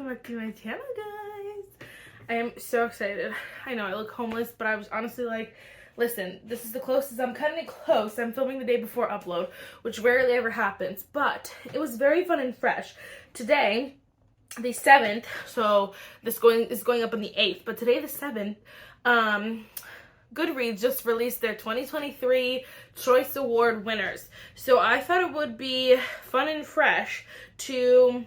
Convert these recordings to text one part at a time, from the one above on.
welcome back to my channel, guys. I am so excited. I know I look homeless, but I was honestly like, listen, this is the closest. I'm cutting it close. I'm filming the day before upload, which rarely ever happens, but it was very fun and fresh. Today, the 7th, so this is going up on the 8th, but today the 7th, Goodreads just released their 2023 Choice Award winners. So I thought it would be fun and fresh to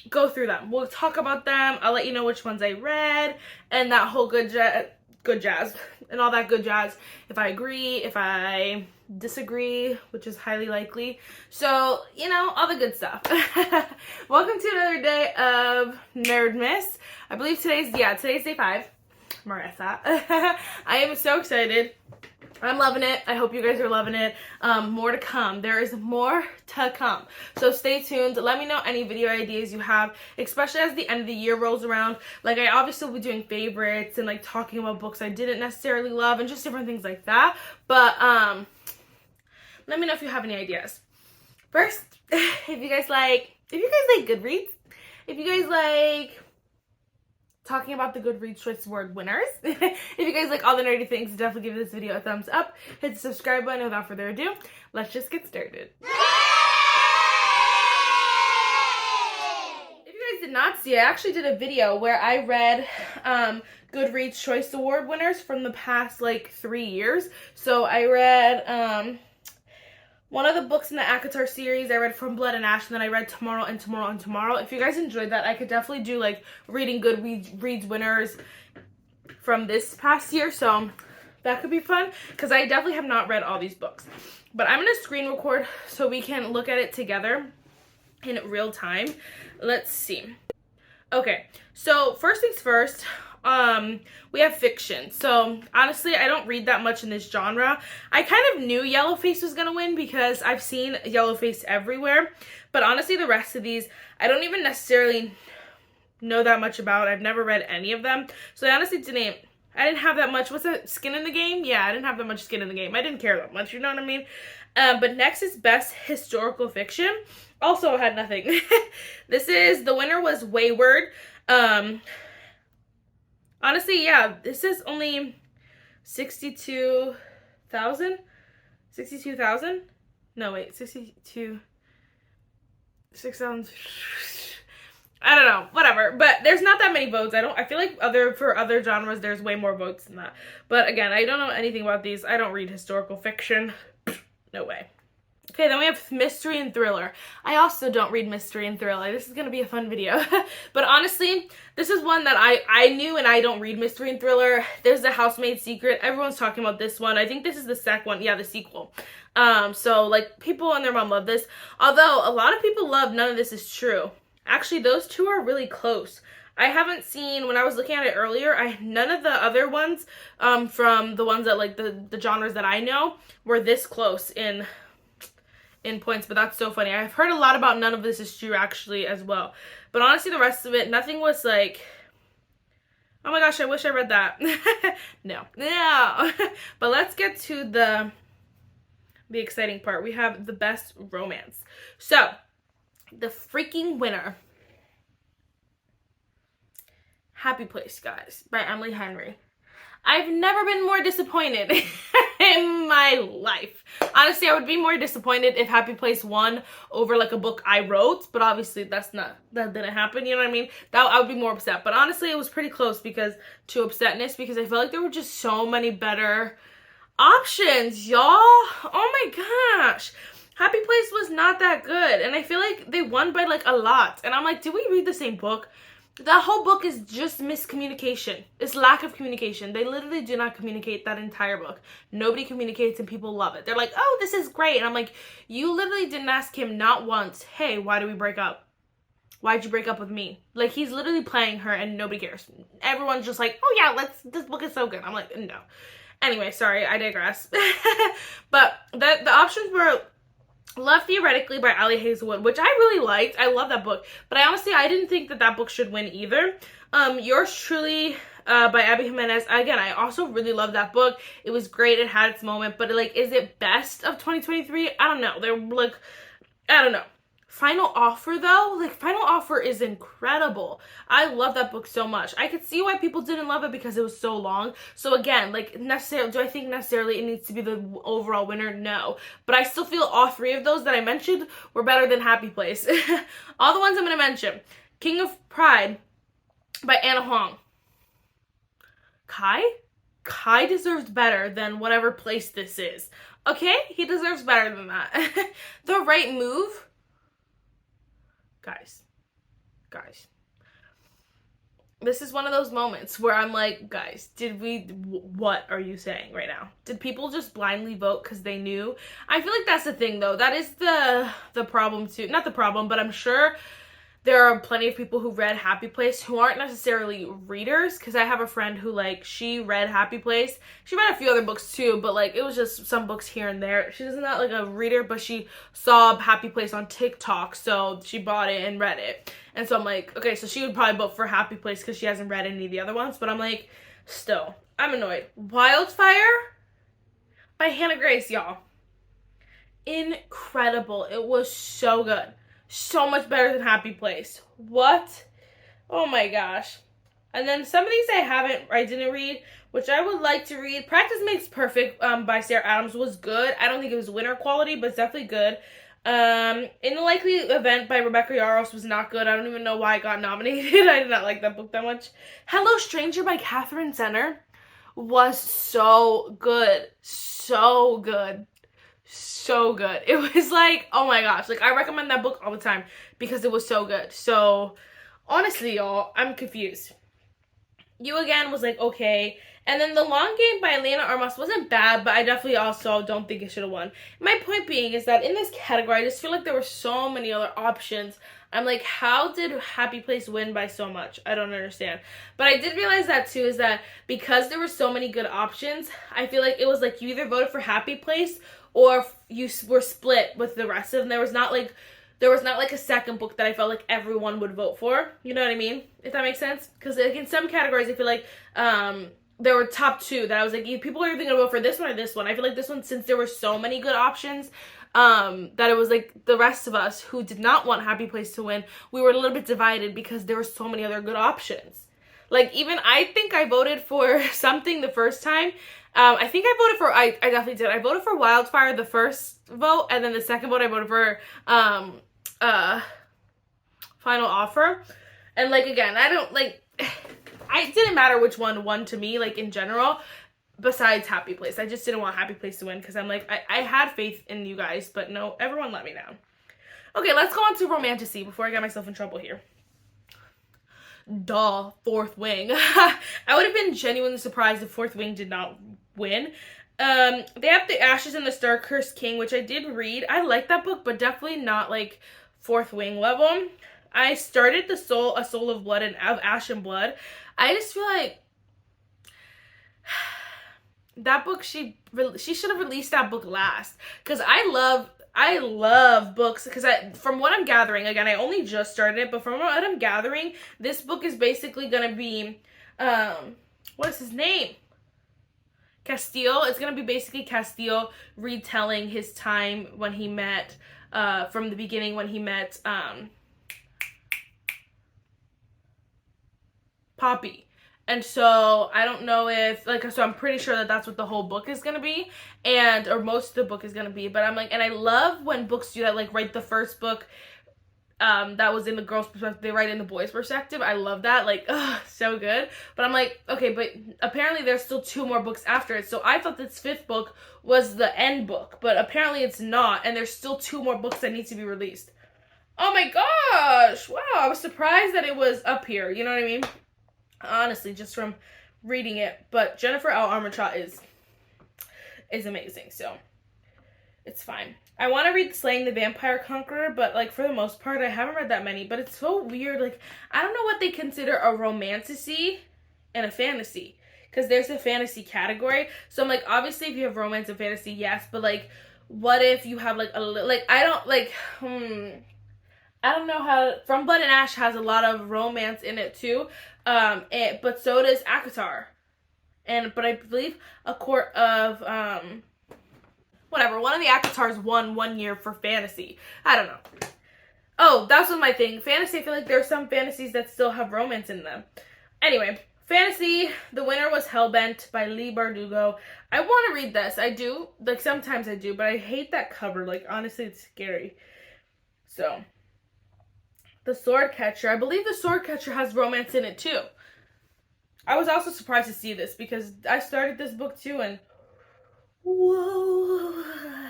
go through them. We'll talk about them. I'll let you know which ones I read and that whole good jazz and all that good jazz. If I agree, if I disagree, which is highly likely. So, you know, all the good stuff. Welcome to another day of Nerdmas. I believe today's day 5. Marissa. I am so excited. I'm loving it. I hope you guys are loving it. More to come. There is more to come. So stay tuned. Let me know any video ideas you have, especially as the end of the year rolls around. Like, I obviously will be doing favorites and like talking about books I didn't necessarily love and just different things like that. But let me know if you have any ideas. First, if you guys like Goodreads, if you guys like talking about the Goodreads Choice Award winners. If you guys like all the nerdy things, definitely give this video a thumbs up. Hit the subscribe button. Without further ado, let's just get started. If you guys did not see, I actually did a video where I read Goodreads Choice Award winners from the past like 3 years. So I read one of the books in the ACOTAR series. I read From Blood and Ash, and then I read Tomorrow and Tomorrow and Tomorrow. If you guys enjoyed that, I could definitely do like reading Goodreads winners from this past year, so that could be fun because I definitely have not read all these books. But I'm going to screen record so we can look at it together in real time. Let's see. Okay, so first things first, we have fiction. So honestly, I don't read that much in this genre. I kind of knew Yellowface was gonna win because I've seen Yellowface everywhere, but honestly the rest of these I don't even necessarily know that much about. I've never read any of them, so I honestly didn't have that much, what's that, skin in the game? Yeah, I didn't have that much skin in the game. I didn't care that much, you know what I mean? But next is Best Historical Fiction. Also had nothing. The winner was Wayward. Honestly, yeah, this is only 62,000? 62,000? No, wait, 6,000. I don't know, whatever. But there's not that many votes. I feel like for other genres, there's way more votes than that. But again, I don't know anything about these. I don't read historical fiction. No way. Okay, then we have mystery and thriller. I also don't read mystery and thriller. This is going to be a fun video. But honestly, this is one that I knew, and I don't read mystery and thriller. There's The Housemaid's Secret. Everyone's talking about this one. I think this is the second one. Yeah, the sequel. So, like, people and their mom love this. Although, a lot of people love None of This Is True. Actually, those two are really close. I haven't seen, when I was looking at it earlier, none of the other ones from the ones that, like, the genres that I know were this close in points, but that's so funny. I've heard a lot about None of This Is True actually as well, but honestly the rest of it, nothing was like, oh my gosh, I wish I read that. no But let's get to the exciting part. We have the best romance. So the freaking winner, Happy Place, guys, by Emily Henry. I've never been more disappointed in my life. Honestly, I would be more disappointed if Happy Place won over like a book I wrote, but obviously that didn't happen, you know what I mean? I would be more upset. But honestly, it was pretty close to upsetness because I felt like there were just so many better options, y'all. Oh my gosh. Happy Place was not that good, and I feel like they won by like a lot. And I'm like, did we read the same book? That whole book is just miscommunication. It's lack of communication. They literally do not communicate that entire book. Nobody communicates and people love it. They're like, oh, this is great. And I'm like, you literally didn't ask him not once, hey, why do we break up? Why'd you break up with me? Like, he's literally playing her and nobody cares. Everyone's just like, oh yeah, this book is so good. I'm like, no. Anyway, sorry, I digress. But the options were Love Theoretically by Ali Hazelwood, which I really liked. I love that book. But I didn't think that book should win either. Yours Truly by Abby Jimenez. Again, I also really love that book. It was great. It had its moment. But, like, is it best of 2023? I don't know. They're, like, I don't know. Final Offer though, like Final Offer is incredible. I love that book so much. I could see why people didn't love it because it was so long. So again, like necessarily, do I think necessarily it needs to be the overall winner? No. But I still feel all three of those that I mentioned were better than Happy Place. All the ones I'm going to mention. King of Pride by Anna Huang. Kai deserves better than whatever place this is. Okay? He deserves better than that. The Right Move. Guys, this is one of those moments where I'm like, guys, what are you saying right now? Did people just blindly vote because they knew? I feel like that's the thing, though. That is the problem, too. Not the problem, but I'm sure there are plenty of people who read Happy Place who aren't necessarily readers, because I have a friend who, like, she read Happy Place. She read a few other books, too, but, like, it was just some books here and there. She's not, like, a reader, but she saw Happy Place on TikTok, so she bought it and read it. And so I'm like, okay, so she would probably vote for Happy Place because she hasn't read any of the other ones, but I'm like, still, I'm annoyed. Wildfire by Hannah Grace, y'all. Incredible. It was so good. So much better than Happy Place. What? Oh my gosh. And then some of these I didn't read, which I would like to read. Practice Makes Perfect by Sarah Adams was good. I don't think it was winner quality, but it's definitely good. In the Likely Event by Rebecca Yarros was not good. I don't even know why it got nominated. I did not like that book that much. Hello Stranger by Catherine Zenner was so good. So good. So good. It was like, oh my gosh, like I recommend that book all the time because it was so good. So honestly, y'all, I'm confused. You Again was like okay, and then The Long Game by Elena Armas wasn't bad, but I definitely also don't think it should have won. My point being is that in this category, I just feel like there were so many other options. I'm like, how did Happy Place win by so much? I don't understand. But I did realize that too, is that because there were so many good options, I feel like it was like you either voted for Happy Place or you were split with the rest of them. There was not like a second book that I felt like everyone would vote for. You know what I mean? If that makes sense. Because like in some categories, I feel like there were top two that I was like, people are either going to vote for this one or this one. I feel like this one, since there were so many good options, that it was like the rest of us who did not want Happy Place to win, we were a little bit divided because there were so many other good options. Like even I think I voted for something the first time. I think I voted for, I definitely did. I voted for Wildfire the first vote, and then the second vote I voted for Final Offer. And like again, I don't like, it didn't matter which one won to me, like in general, besides Happy Place. I just didn't want Happy Place to win because I'm like, I had faith in you guys, but no, everyone let me down. Okay, let's go on to Romantasy before I get myself in trouble here. Fourth Wing. I would have been genuinely surprised if Fourth Wing did not win. They have The Ashes and the Star-Cursed King, which I did read. I like that book, but definitely not like Fourth Wing level. I started A Soul of Blood and of Ash and Blood. I just feel like that book, she should have released that book last, because I love books, because from what I'm gathering, again, I only just started it, but from what I'm gathering, this book is basically going to be, what is his name? Castile. It's going to be basically Castile retelling his time when he met, from the beginning when he met, Poppy. And so I don't know if, like, so I'm pretty sure that that's what the whole book is going to be, or most of the book is going to be, but I'm like, and I love when books do that, like, write the first book, that was in the girl's perspective, they write in the boy's perspective. I love that, like, so good. But I'm like, okay, but apparently there's still 2 more books after it, so I thought this 5th book was the end book, but apparently it's not, and there's still 2 more books that need to be released. Oh my gosh, wow, I was surprised that it was up here, you know what I mean? Honestly, just from reading it. But Jennifer L. Armentrout is amazing, so it's fine. I want to read Slaying the Vampire Conqueror, but like for the most part I haven't read that many, but it's so weird. Like I don't know what they consider a romantasy and a fantasy, because there's a fantasy category. So I'm like, obviously if you have romance and fantasy, yes, but like what if you have like a like I don't know how. From Blood and Ash has a lot of romance in it too, but so does ACOTAR, but I believe A Court of whatever. One of the ACOTARs won one year for fantasy. I don't know. Oh, that's what my thing. Fantasy, I feel like there's some fantasies that still have romance in them. Anyway, fantasy, the winner was Hellbent by Lee Bardugo. I want to read this. I do. Like, sometimes I do, but I hate that cover. Like, honestly, it's scary. So, The Sword Catcher. I believe The Sword Catcher has romance in it, too. I was also surprised to see this because I started this book, too, and whoa,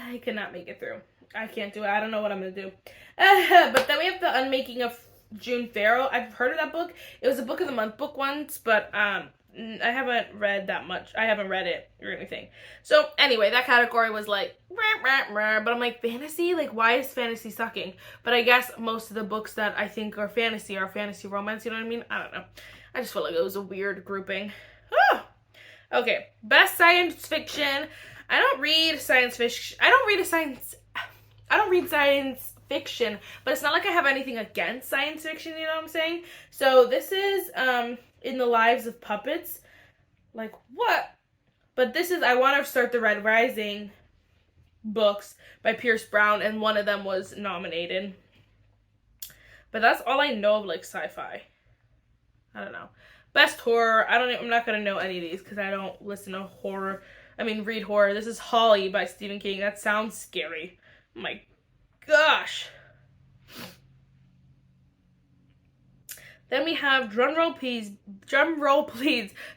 I cannot make it through. I can't do it. I don't know what I'm going to do. But then we have The Unmaking of June Farrow. I've heard of that book. It was a book of the month book once, but I haven't read that much. I haven't read it or anything. So anyway, that category was like, but I'm like, fantasy? Like, why is fantasy sucking? But I guess most of the books that I think are fantasy romance, you know what I mean? I don't know. I just felt like it was a weird grouping. Oh! Okay, best science fiction. I don't read science fiction. I don't read science fiction, but it's not like I have anything against science fiction, you know what I'm saying? So this is In the Lives of Puppets. Like, what? But this is I Want to Start the Red Rising books by Pierce Brown, and one of them was nominated. But that's all I know of, like, sci-fi. I don't know. Best horror. I'm not going to know any of these because I don't listen to horror. Read horror. This is Holly by Stephen King. That sounds scary. Oh my gosh. Then we have, drum roll please,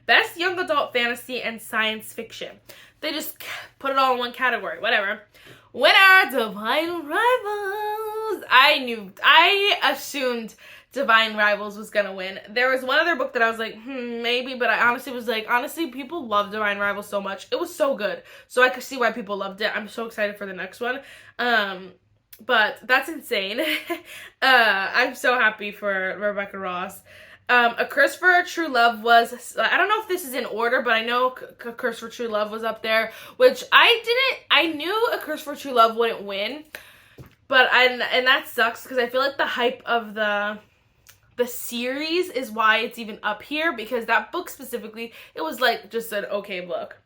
best young adult fantasy and science fiction. They just put it all in one category. Whatever. Winner, Divine Rivals. I assumed Divine Rivals was gonna win. There was one other book that I was like, maybe, but I honestly was like, people love Divine Rivals so much. It was so good. So I could see why people loved it. I'm so excited for the next one. But that's insane. I'm so happy for Rebecca Ross. A Curse for a True Love was, I don't know if this is in order, but I know A Curse for True Love was up there, which I knew A Curse for True Love wouldn't win, but and that sucks because I feel like the hype of the series is why it's even up here, because that book specifically, it was like just an okay book.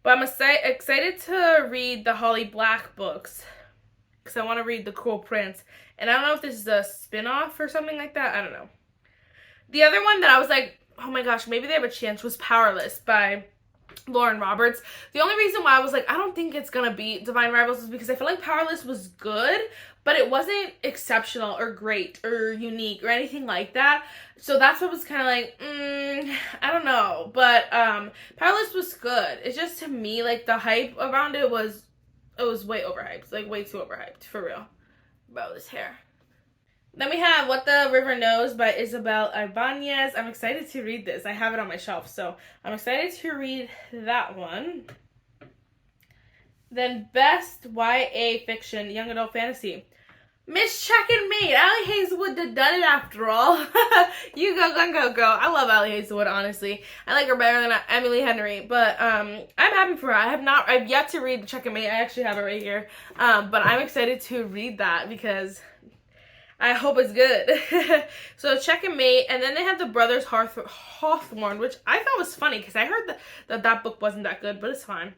But I'm excited to read the Holly Black books because I want to read The Cruel Prince, and I don't know if this is a spin-off or something like that. I don't know. The other one that I was like, oh my gosh, maybe they have a chance was Powerless by Lauren Roberts. The only reason why I was like, I don't think it's gonna beat Divine Rivals is because I feel like Powerless was good, but it wasn't exceptional or great or unique or anything like that. So that's what was kind of like, I don't know. But Powerless was good. It's just, to me, like, the hype around it was way overhyped. Like, way too overhyped, for real. About this hair. Then we have What the River Knows by Isabel Ibanez. I'm excited to read this. I have it on my shelf, so I'm excited to read that one. Then Best YA Fiction, Young Adult Fantasy. Miss Check and Mate. Allie Hazelwood done it after all. You go, girl. I love Allie Hazelwood, honestly. I like her better than Emily Henry, but I'm happy for her. I've yet to read Check and Mate. I actually have it right here. But I'm excited to read that because I hope it's good. So Check and Mate, and then they have The Brothers Hawthorne, which I thought was funny because I heard that book wasn't that good, but it's fine.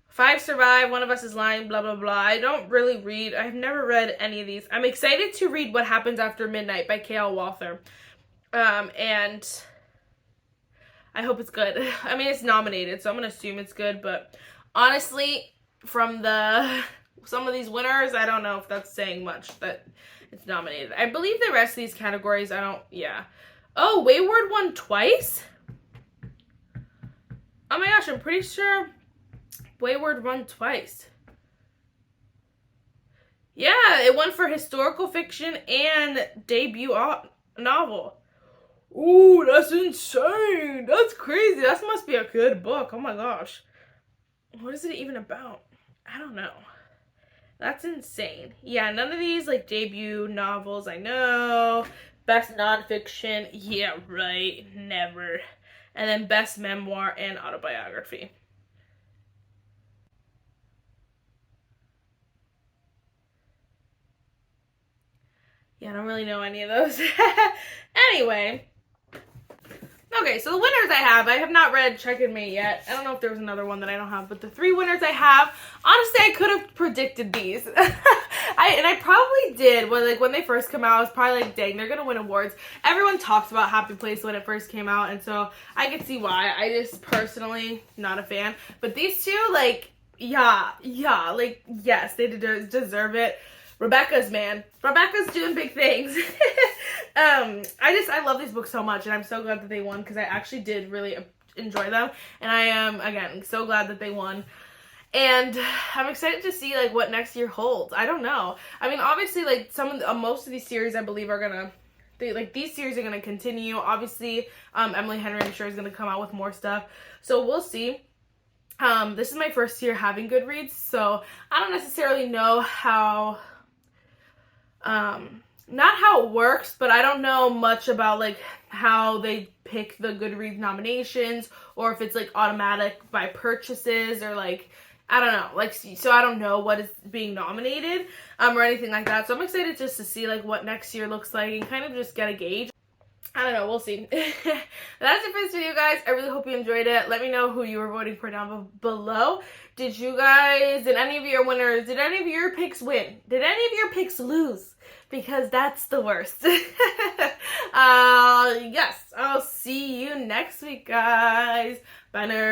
5 Survive, One of Us is Lying, blah, blah, blah. I don't really read. I've never read any of these. I'm excited to read What Happens After Midnight by K.L. Walther. And I hope it's good. It's nominated, so I'm going to assume it's good, but honestly, from some of these winners, I don't know if that's saying much that it's nominated. I believe the rest of these categories, Oh, Wayward won twice? Oh my gosh, I'm pretty sure Wayward won twice. Yeah, it won for historical fiction and debut novel. Ooh, that's insane. That's crazy. That must be a good book. Oh my gosh. What is it even about? I don't know. That's insane. Yeah, none of these, like, debut novels I know. Best nonfiction. Yeah, right. Never. And then best memoir and autobiography. Yeah, I don't really know any of those. Anyway. Okay, so the winners I have not read Check and Mate yet. I don't know if there was another one that I don't have, but the 3 winners I have, honestly, I could have predicted these. I probably did. When they first come out, I was probably like, dang, they're going to win awards. Everyone talks about Happy Place when it first came out, and so I can see why. I just personally, not a fan. But these two, like, yeah, like, yes, they deserve it. Rebecca's doing big things. I love these books so much, and I'm so glad that they won because I actually did really enjoy them, and I am, again, so glad that they won. And I'm excited to see, like, what next year holds. I don't know. I mean, obviously, like, most of these series, I believe, are gonna, these series are gonna continue. Obviously, Emily Henry, I'm sure, is gonna come out with more stuff, so we'll see. This is my first year having Goodreads, so I don't necessarily know how, not how it works, but I don't know much about, like, how they pick the Goodreads nominations, or if it's, like, automatic by purchases, or, like, I don't know, like, so I don't know what is being nominated, or anything like that, so I'm excited just to see, like, what next year looks like, and kind of just get a gauge. I don't know, we'll see. That's it for this video, guys. I really hope you enjoyed it. Let me know who you were voting for down below. Did any of your winners, did any of your picks win? Did any of your picks lose? Because that's the worst. Yes, I'll see you next week, guys. Bye, nerds.